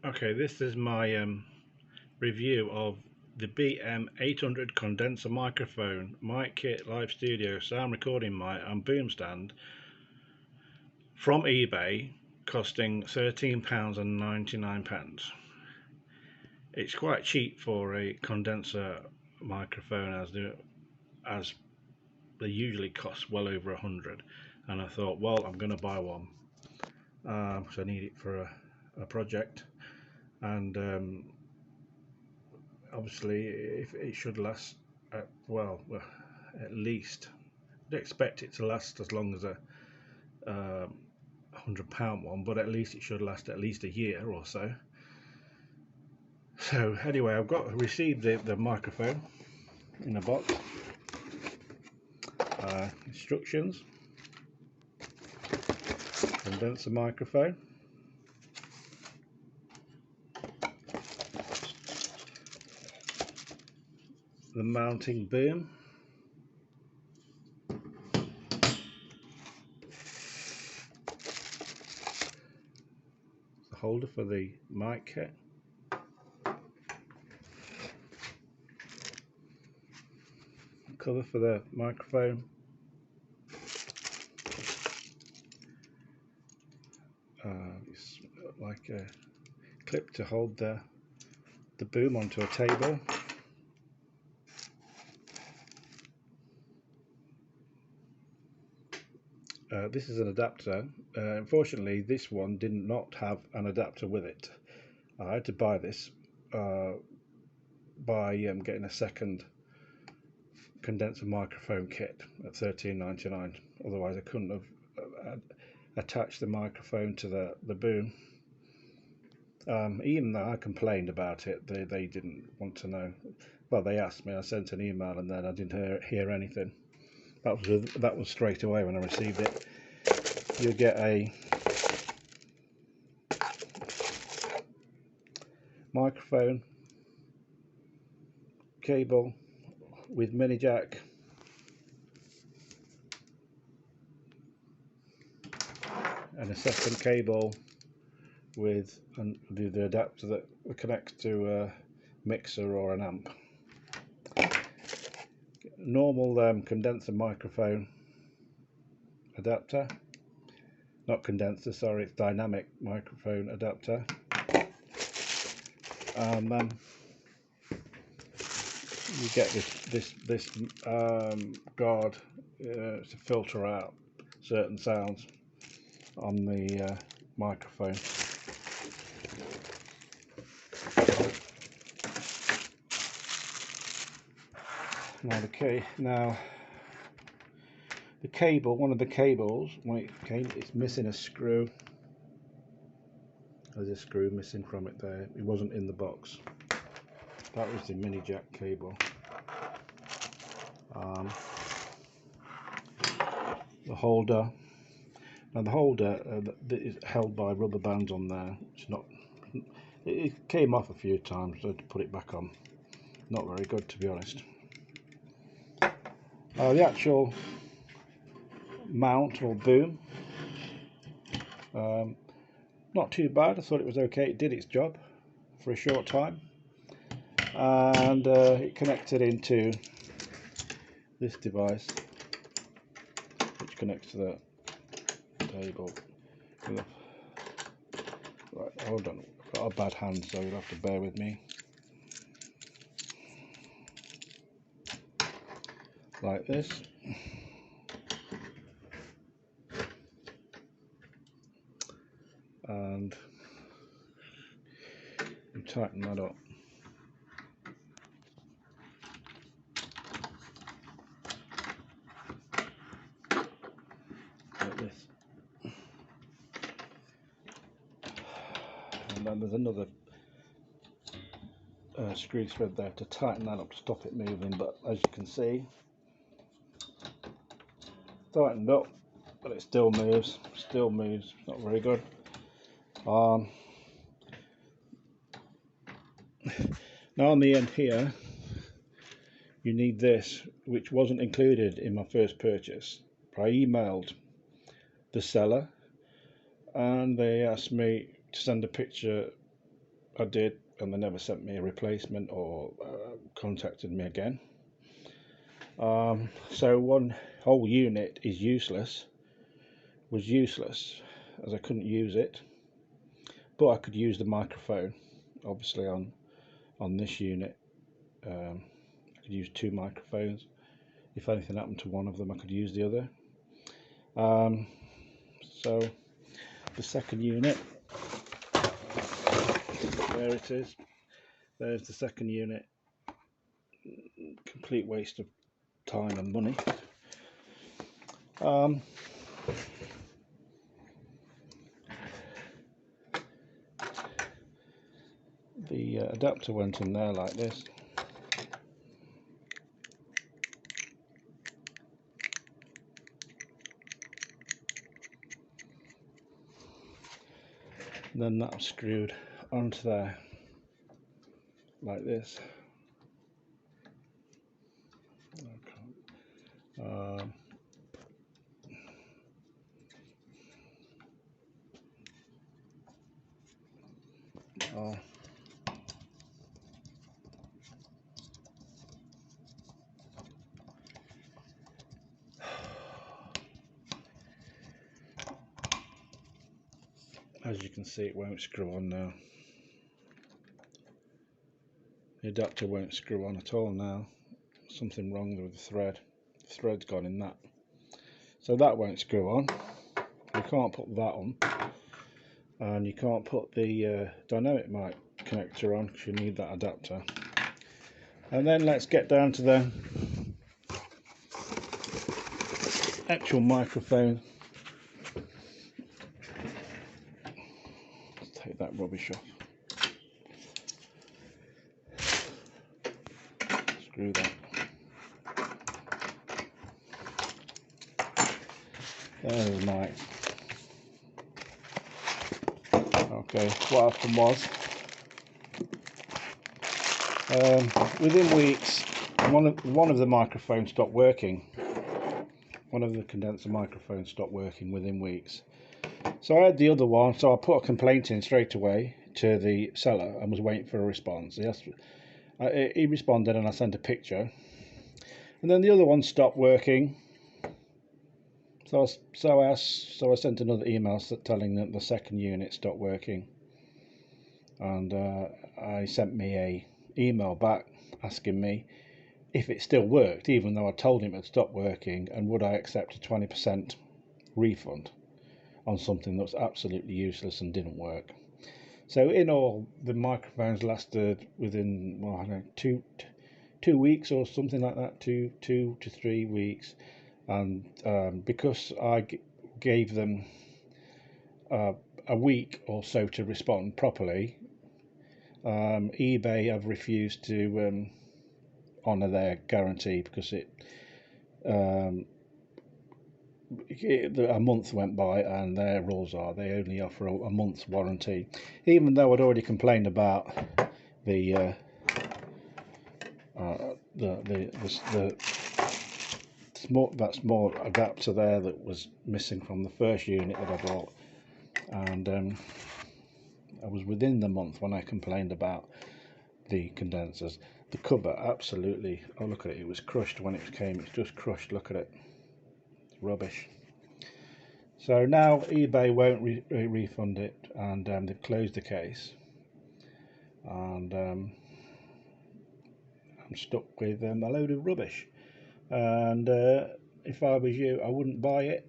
Okay, this is my review of the BM800 condenser microphone, mic kit, live studio, sound recording mic and boom stand from eBay, costing £13.99. It's quite cheap for a condenser microphone, as they usually cost well over 100. And I thought, well, I'm going to buy one because I need it for a project. And obviously if it should last well, at least I'd expect it to last as long as a £100 one, but at least it should last at least a year or so. So anyway, I've received the microphone in a box, instructions, condenser microphone, the mounting boom, the holder for the mic kit, cover for the microphone, it's like a clip to hold the boom onto a table. This is an adapter. Unfortunately, this one did not have an adapter with it. I had to buy this by getting a second condenser microphone kit at £13.99. Otherwise, I couldn't have attached the microphone to the boom. Even though I complained about it, they didn't want to know. Well, they asked me. I sent an email, and then I didn't hear anything. That was straight away when I received it. You get a microphone cable with mini jack, and a second cable with the adapter that connects to a mixer or an amp. Normal condenser microphone adapter, not condenser, sorry, it's dynamic microphone adapter. You get this guard to filter out certain sounds on the microphone. Now the cable, one of the cables, when it came, it's missing a screw. There's a screw missing from it there. It wasn't in the box. That was the mini jack cable. The holder. Now the holder is held by rubber bands on there. It's not. It came off a few times, so I had to put it back on. Not very good, to be honest. The actual mount or boom, not too bad. I thought it was okay. It did its job for a short time, and it connected into this device, which connects to the table. Right, hold on. I've got a bad hand, so you'll have to bear with me. Like this. And you tighten that up. Like this. And then there's another screw thread there to tighten that up to stop it moving, but as you can see, tightened up, but it still moves. Not very good. Now on the end here, you need this, which wasn't included in my first purchase. I emailed the seller, and they asked me to send a picture I did, and they never sent me a replacement or contacted me again. So one whole unit is useless, as I couldn't use it, but I could use the microphone. Obviously on this unit, I could use 2 microphones. If anything happened to one of them, I could use the other. So the second unit, there it is. There's the second unit. Complete waste of time and money. The adapter went in there like this. And then that was screwed onto there like this. Oh. As you can see, it won't screw on now. The adapter won't screw on at all now. Something wrong with the thread. The thread's gone in that. So that won't screw on. You can't put that on. And you can't put the dynamic mic connector on because you need that adapter. And then let's get down to the actual microphone. Let's take that rubbish off. Screw that. There's the mic. Okay, what happened was, within weeks, one of the microphones stopped working. One of the condenser microphones stopped working within weeks. So I had the other one, so I put a complaint in straight away to the seller and was waiting for a response. He responded and I sent a picture. And then the other one stopped working. So I sent another email telling them the second unit stopped working. And I sent me a email back asking me if it still worked, even though I told him it stopped working, and would I accept a 20% refund on something that was absolutely useless and didn't work. So in all, the microphones lasted within, well, I don't know, two weeks or something like that, 2 to 3 weeks. And because I gave them a week or so to respond properly, eBay have refused to honour their guarantee because a month went by and their rules are they only offer a month's warranty, even though I'd already complained about the small adapter there that was missing from the first unit that I bought, and I was within the month when I complained about the condensers. The cover absolutely, oh look at it, it was crushed when it came. It's just crushed, look at it, it's rubbish. So now eBay won't refund it, and they've closed the case, and I'm stuck with a load of rubbish. And if I was you, I wouldn't buy it.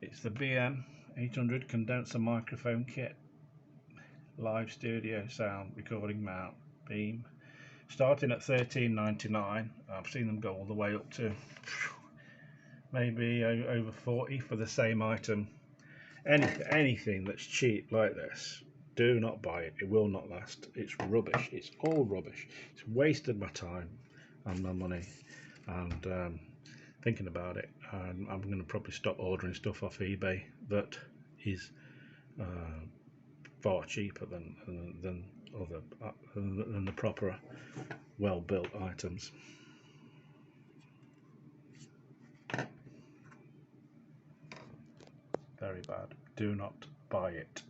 It's the BM 800 condenser microphone kit, live studio sound recording mount beam, starting at $13.99. I've seen them go all the way up to maybe over 40 for the same item. Anything that's cheap like this, do not buy it. It will not last. It's rubbish. It's all rubbish. It's wasted my time and my money. And thinking about it, I'm going to probably stop ordering stuff off eBay that is far cheaper than the proper, well-built items. Very bad. Do not buy it.